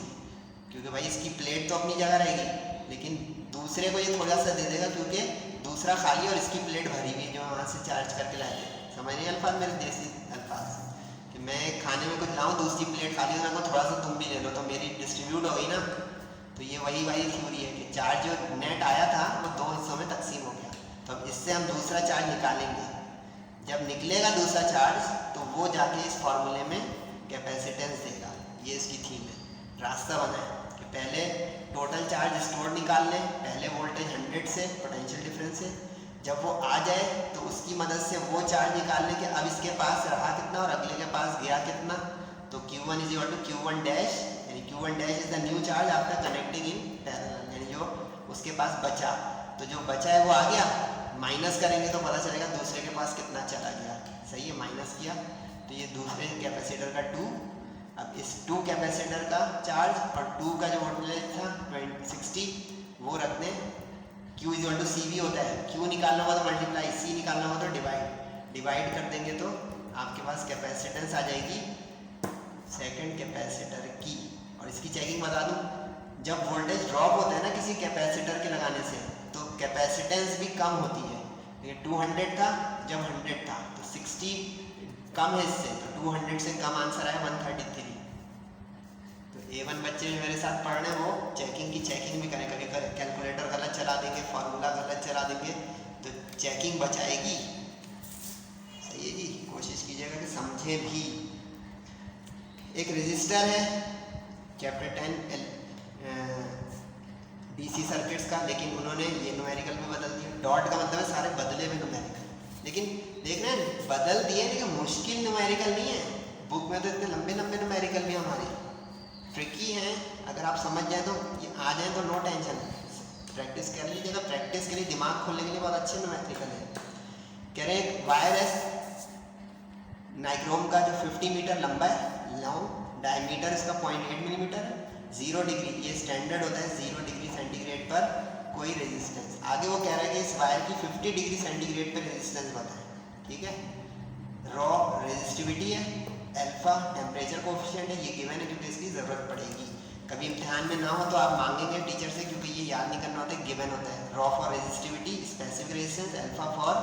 क्योंकि भाई इसकी प्लेट तो अपनी जगह रहेगी, लेकिन दूसरे को ये थोड़ा सा दे देगा, क्योंकि दूसरा खाली और इसकी प्लेट भरी हुई है जो वहाँ से चार्ज करके लाए थे। समझ नहीं अल्फाज, मेरे देसी अल्फाज, कि मैं खाने में कुछ लाऊँ, दूसरी प्लेट खाली है, मैं थोड़ा सा तुम भी ले लो, तो मेरी डिस्ट्रीब्यूट हो गई ना। तो ये वही थ्योरी है कि चार्ज जो नेट आया था वो 2 हिस्सों में तकसीम हो गया। तो अब इससे हम दूसरा चार्ज निकालेंगे। जब निकलेगा दूसरा चार्ज तो वो जाके इस फॉर्मूले में कैपेसिटेंस देगा। ये इसकी थीम है, रास्ता बना है कि पहले टोटल चार्ज स्टोर निकाल लें, पहले वोल्टेज 100 से पोटेंशियल डिफरेंस से, जब वो आ जाए तो उसकी मदद से वो चार्ज निकाल लें कि अब इसके पास रहा कितना और अगले के पास गया कितना। तो Q1 is equal to Q1 dash, यानी Q1 dash is the new charge after connecting in parallel, यानी जो उसके पास बचा, तो जो बचा है वो आ गया, माइनस करेंगे तो पता चलेगा दूसरे के पास कितना चला गया। सही है, माइनस किया तो ये दूसरे कैपेसिटर का 2। अब इस 2 कैपेसिटर का चार्ज और 2 का जो वोल्टेज था 60 वो रख दें। Q is equal to CV होता है, Q निकालना हुआ तो मल्टीप्लाई, C निकालना हुआ तो डिवाइड कर देंगे, तो आपके पास कैपेसिटेंस आ जाएगी सेकंड कैपेसिटर की। और इसकी चेकिंग बता दूं, जब वोल्टेज ड्रॉप होता है ना किसी कैपेसिटर के लगाने से, तो कैपेसिटेंस भी कम होती है। ये 200 था, जब 100 था तो 60 कम है इससे, तो 200 से कम आंसर आया 133। तो A1 बच्चे जो मेरे साथ पढ़ रहे हैं वो चेकिंग की चेकिंग भी करें, कभी कैलकुलेटर गलत चला देंगे, फार्मूला गलत चला देंगे, तो चेकिंग बचाएगी। सही है जी, कोशिश कीजिएगा कि समझें भी। एक रजिस्टर है चैप्टर 10 DC सर्किट्स का, लेकिन उन्होंने ये न्यूमेरिकल में बदल दिया। डॉट का मतलब है सारे बदले में न्यूमेरिकल, लेकिन देख रहे हैं बदल दिए, लेकिन मुश्किल न्यूमेरिकल नहीं है। बुक में तो इतने लंबे न्यूमेरिकल भी हमारे ट्रिकी हैं, अगर आप समझ जाए तो ये आ जाए तो नो टेंशन, प्रैक्टिस कर लीजिएगा। प्रैक्टिस के लिए दिमाग खोलने के लिए बहुत अच्छे न्यूमेरिकल है। कह रहे हैं वायर है नाइक्रोम का जो 50 मीटर लंबा है, लॉन्ग, डायमीटर इसका 0.8 मिलीमीटर है, 0 डिग्री, ये स्टैंडर्ड होता है 0 डिग्री सेंटीग्रेड पर कोई रेजिस्टेंस। आगे वो कह रहा है कि इस वायर की 50 डिग्री सेंटीग्रेड पर रेजिस्टेंस बताएं, ठीक है। रॉ रेजिस्टिविटी है, अल्फा टेम्परेचर कोफिशिएंट है, ये गिवन है क्योंकि इसकी ज़रूरत पड़ेगी। कभी इम्तिहान में ना हो तो आप मांगेंगे टीचर से, क्योंकि ये याद नहीं करना होता है, गिवन होता है। Raw for resistivity, specific resistance, alpha for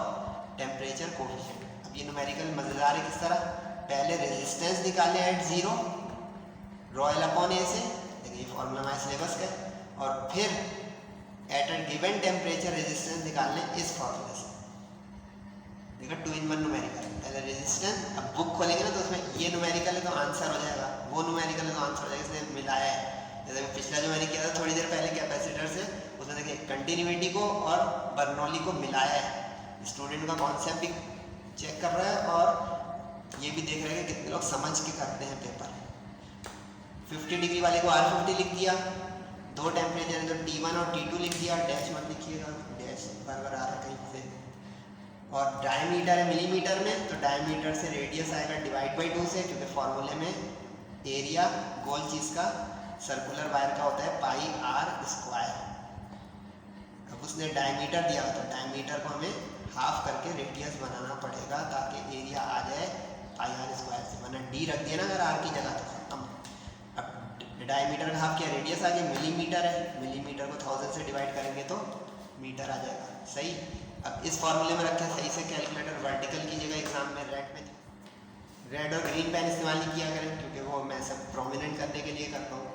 temperature coefficient. अब ये न्यूमेरिकल मज़ेदार है किस तरह, पहले रेजिस्टेंस निकालें एट 0 रॉ एल अपॉन ए से, देखिए ये फॉर्मूला हमारे सिलेबस का है, और फिर at a given temperature resistance निकाल लें इस फॉर्मूले से। देखा 2 in 1 न्यूमेरिकल, पहले रेजिस्टेंस, अब बुक खोलेंगे ना तो उसमें ये न्यूमेरिकल है तो आंसर हो जाएगा, वो न्यूमेरिकल है तो आंसर हो जाएगा, इसने मिलाया है। जैसे पिछला जो मैंने किया था थोड़ी देर पहले कैपेसिटर से, उसमें देखिए कंटिन्यूटी को और बर्नौली को मिलाया है। स्टूडेंट का कॉन्सेप्ट भी चेक कर रहा है और ये भी देख रहे हैं कि कितने लोग समझ के करते हैं पेपर। 50 डिग्री वाले को R50 लिख दिया, दो टेम्परेचर है तो T1 और T2 लिख दिया, डैश मत लिखिएगा, डैश बार बार आ रहा है कहीं से। और डायमीटर है मिलीमीटर में, तो डायमीटर से रेडियस आएगा डिवाइड बाई 2 से, क्योंकि फॉर्मूले में एरिया गोल चीज़ का सर्कुलर वायर का होता है पाई आर स्क्वायर। अब उसने डायमीटर दिया तो डायमीटर को हमें हाफ करके रेडियस बनाना पड़ेगा ताकि एरिया आ जाए पाई आर स्क्वायर से, वरना डी रख दिया ना अगर आर की जगह तो खत्म। अब डायमीटर का हाफ क्या, रेडियस आ गया, मिलीमीटर है, मिलीमीटर को 1000 से डिवाइड करेंगे तो मीटर आ जाएगा, सही। अब इस फॉर्मूले में रखें सही से, कैलकुलेटर वर्टिकल कीजिएगा एग्जाम में, रेड और ग्रीन पेन इस्तेमाल नहीं किया करें क्योंकि वो मैं सब प्रोमिनेंट करने के लिए करता हूँ।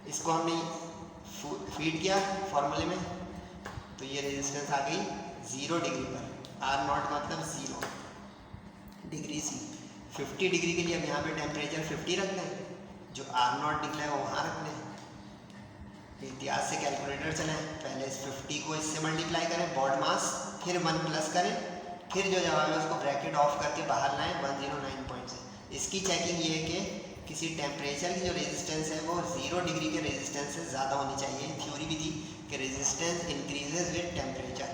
इसको हमने फीड किया फॉर्मूले में तो ये रेजिस्टेंस आ गई 0 डिग्री पर, आर नॉट मतलब 0 डिग्री सी। 50 डिग्री के लिए अब यहाँ पे टेम्परेचर 50 रख दें, जो आर नॉट निकला है वो वहाँ रख दें। इतिहास से कैलकुलेटर चलाएं, पहले इस 50 को इससे मल्टीप्लाई करें बॉड मास, फिर 1 प्लस करें, फिर जो जवाब है उसको ब्रैकेट ऑफ करके बाहर लाएं 109 पॉइंट से। इसकी चेकिंग ये है कि किसी टेम्परेचर की जो रेजिस्टेंस है वो 0 डिग्री के रेजिस्टेंस से ज़्यादा होनी चाहिए। थ्योरी भी थी कि रेजिस्टेंस इंक्रीजेज विद टेम्परेचर,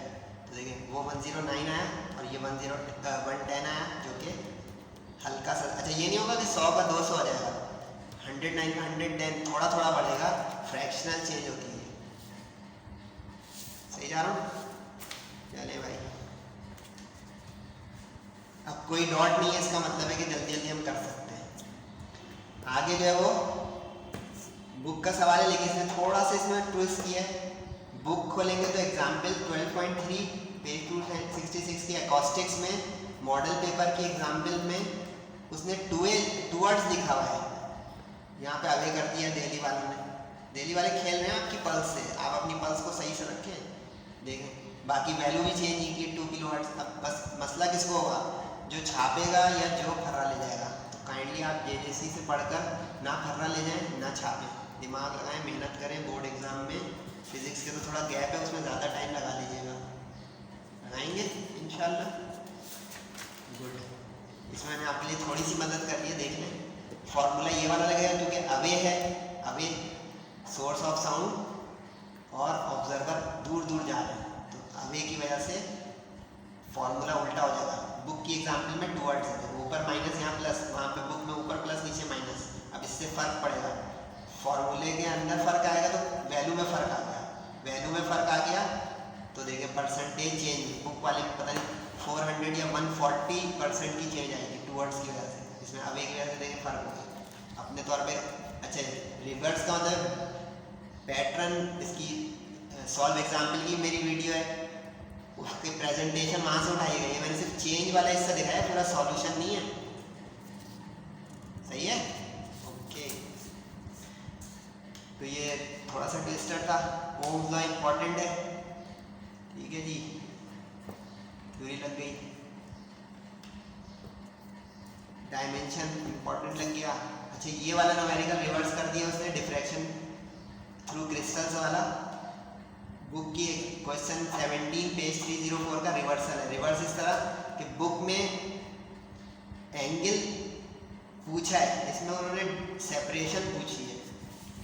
तो देखिए वो 109 आया और ये 110 आया, जो कि हल्का सा, अच्छा ये नहीं होगा कि 100 का 200 हो जाएगा, 109 का 110 थोड़ा थोड़ा बढ़ेगा, फ्रैक्शनल चेंज होती है। सही जा रहा हूँ, चले भाई। अब कोई डॉट नहीं है, इसका मतलब है कि जल्दी जल्दी हम कर सकते हैं। आगे जो है वो बुक का सवाल है, लेकिन इसमें थोड़ा सा इसमें ट्विस्ट किया है। बुक खोलेंगे तो एग्जाम्पल 12.3 पेज 266 की एकॉस्टिक्स में मॉडल पेपर की एग्जाम्पल में उसने टूवर्ड्स लिखा हुआ है, यहाँ पे अवे कर दिया दिल्ली वालों ने। दिल्ली वाले खेल रहे हैं आपकी पल्स से, आप अपनी पल्स को सही से रखें, देखें। बाकी वैल्यू भी चेंज नहीं की 2 किलोहर्ट्ज़। अब बस मसला किसको होगा, जो छापेगा या जो फर्रा ले जाएगा। तो काइंडली आप जेजेसी से पढ़कर ना फर्रा ले जाएं ना छापें, दिमाग लगाएं, मेहनत करें। बोर्ड एग्जाम में फिजिक्स के तो थोड़ा गैप है, उसमें ज़्यादा टाइम लगा लीजिएगा, लगाएंगे इंशाल्लाह। गुड, इसमें मैंने आपके लिए थोड़ी सी मदद कर ली है, देख लें। फॉर्मूला ये वाला लगेगा क्योंकि अवे है, अवे सोर्स ऑफ साउंड और ऑब्जर्वर दूर दूर जा रहे हैं, तो अवे की वजह से फॉर्मूला उल्टा हो जाएगा। बुक की एग्जाम्पल में टूवर्ड्स है, ऊपर माइनस यहाँ प्लस, वहाँ पे बुक में ऊपर प्लस नीचे माइनस। अब इससे फ़र्क पड़ेगा, फॉर्मूले के अंदर फ़र्क आएगा तो वैल्यू में फ़र्क आ गया, वैल्यू में फ़र्क आ गया तो देखिए परसेंटेज चेंज, बुक वाले में पता नहीं 400 या 140% की चेंज आएगी टूवर्ड्स की वजह से। इसमें अवे की वजह से देखिए फ़र्क हो गया अपने तौर पे। अच्छा, रिवर्स का मतलब पैटर्न, इसकी सॉल्व एग्जाम्पल की मेरी वीडियो है, उसके प्रेजेंटेशन वहाँ से उठाई गई है, मैंने सिर्फ चेंज वाला हिस्सा दिखाया, पूरा सॉल्यूशन नहीं है। सही है, ओके। तो ये थोड़ा सा ट्विस्टर था। ओम्स लॉ इम्पॉर्टेंट है, ठीक है जी, थ्योरी लग गई। डायमेंशन इम्पॉर्टेंट लग गया। अच्छा, ये वाला न्यूमेरिकल रिवर्स कर दिया उसने, डिफ्रैक्शन थ्रू क्रिस्टल्स वाला। बुक की क्वेश्चन 17 पेज 304 का रिवर्सल है। रिवर्स इस तरह कि बुक में एंगल पूछा है, इसमें उन्होंने सेपरेशन पूछी है,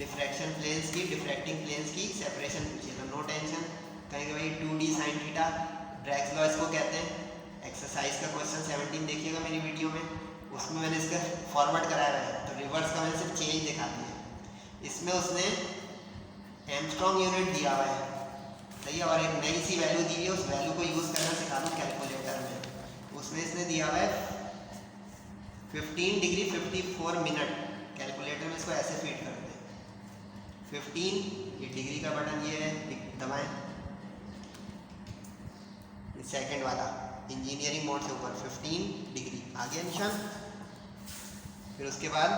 डिफ्रैक्शन प्लेन्स की, डिफ्रैक्टिंग प्लेन्स की सेपरेशन पूछिए तो नो टेंशन, कहेंगे भाई 2d sin theta, Bragg's law इसको कहते हैं। एक्सरसाइज का क्वेश्चन 17 देखिएगा मेरी वीडियो में, उसमें मैंने इसका फॉरवर्ड कराया है, तो रिवर्स का मैंने सिर्फ चेंज दिखा दिया। इसमें उसने एंगस्ट्रॉम यूनिट दिया हुआ है, सही है, और एक नई सी वैल्यू दी हुई है, उस वैल्यू को यूज़ करना सिखा दूँ कैलकुलेटर में। उसमें इसने दिया हुआ है 15 डिग्री 54 मिनट, कैलकुलेटर में इसको ऐसे फीड कर दें 15, ये डिग्री का बटन ये है, दबाएं, सेकंड वाला इंजीनियरिंग मोड से ऊपर 15 डिग्री आ गया निशान, फिर उसके बाद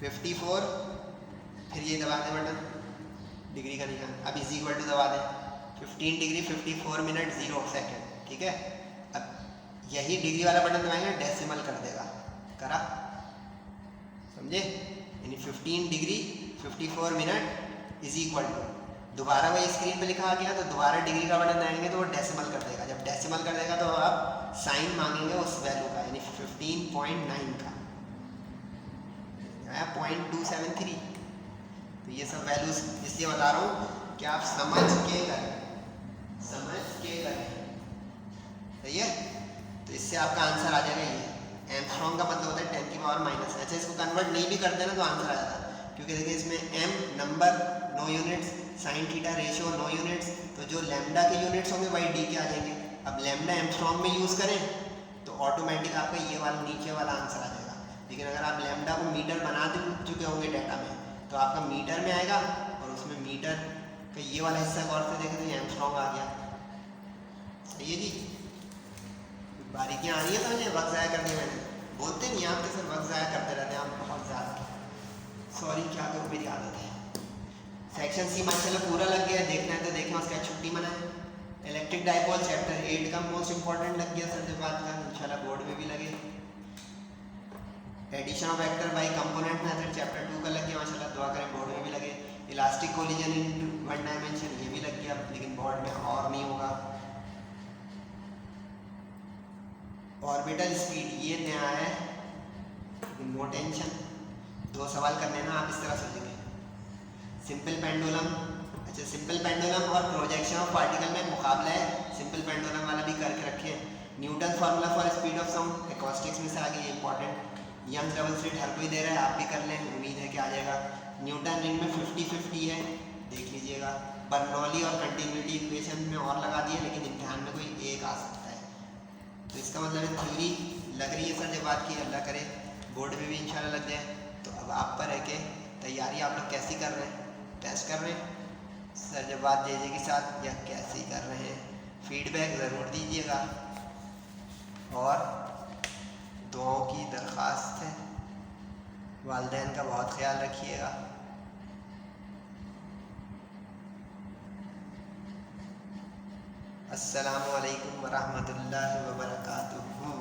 54, फिर ये दबा दें बटन, डिग्री का निशान, अब इज इक्वल टू दबा दें 15 डिग्री 54 मिनट 0 सेकेंड, ठीक है। अब यही डिग्री वाला बटन दबाएंगे, डेसिमल कर देगा, करा, समझे, यानी 15 degree 54 minute is equal to, दोबारा वही स्क्रीन पे लिखा आ गया, तो दोबारा डिग्री का बटन दबाएंगे तो वो डेसिमल कर देगा, जब डेसिमल कर देगा तो आप साइन मांगेंगे उस वैल्यू का, यानी 15.9 का आया 0.273। तो ये सब वैल्यूज इसलिए बता रहा हूँ कि आप समझ के करें, सही है। तो इससे आपका आंसर आ जाएगा ये, एंगस्ट्रॉम का मतलब होता है 10 की पावर माइनस। अच्छा, इसको कन्वर्ट नहीं भी करते ना तो आंसर आ जाता, क्योंकि देखिए इसमें m number no units, sine theta ratio no units, तो जो लैम्डा के यूनिट्स होंगे वही d के आ जाएंगे। अब लैम्डा एंगस्ट्रॉम में यूज़ करें तो ऑटोमेटिक आपका ये वाला नीचे वाला आंसर आ जाएगा, लेकिन अगर आप लैम्डा को मीटर बना चुके होंगे डाटा में तो आपका मीटर में आएगा, और उसमें मीटर का ये वाला हिस्सा गौर से देखें तो ये एंगस्ट्रॉम आ गया, सही है जी। बारीकियाँ आ रही है समझे, वक्त ज़ाया कर दिया मैंने, बोलते नहीं आपके सर वक्त ज़ाया करते रहते हैं आप बहुत ज़्यादा, सॉरी क्या करूँ मेरी आदत है। सेक्शन सी माशाल्लाह पूरा लग गया, देखना है तो देखें, उसके बाद छुट्टी मनाएं। इलेक्ट्रिक डाइपोल चैप्टर 8 का मोस्ट इंपॉर्टेंट लग गया सर, बात का इंशाल्लाह बोर्ड में भी लगे। Addition of vector by component method chapter 2 का लग गया माशाल्लाह, दुआ करें बोर्ड में भी लगे। Elastic collision in one dimension ये भी लग गया, लेकिन बोर्ड में और नहीं होगा। ऑर्बिटल स्पीड ये नया है, नो टेंशन, 2 सवाल करने ना आप इस तरह सोचेंगे। सिंपल पेंडुलम, अच्छा सिंपल पेंडुलम और प्रोजेक्शन ऑफ पार्टिकल में मुकाबला है, सिंपल पेंडुलम वाला भी करके रखे। Newton formula for speed of sound acoustics में से आ गई, इंपॉर्टेंट। यंग डबल स्लिट हर कोई दे रहा है, आप भी कर लें, उम्मीद है कि आ जाएगा। न्यूटन रिंग में 50-50 है, देख लीजिएगा। बर्नौली और कंटिन्यूटी इक्वेशन में और लगा दिए, लेकिन इम्तिहान में कोई एक आ सकता है, तो इसका मतलब थ्योरी लग रही है सर, जब बात की अल्लाह करे बोर्ड में भी इंशाल्लाह लग जाए। तो अब आप पर है कि तैयारी आप लोग कैसी कर रहे हैं, टेस्ट कर रहे हैं सर जब बात जे के साथ, या कैसे कर रहे हैं, फीडबैक ज़रूर दीजिएगा, और दुआओं की दरख्वास्त है, वालिदैन का बहुत ख्याल रखिएगा। अस्सलामु अलैकुम वरहमतुल्लाहि वबरकातुहू।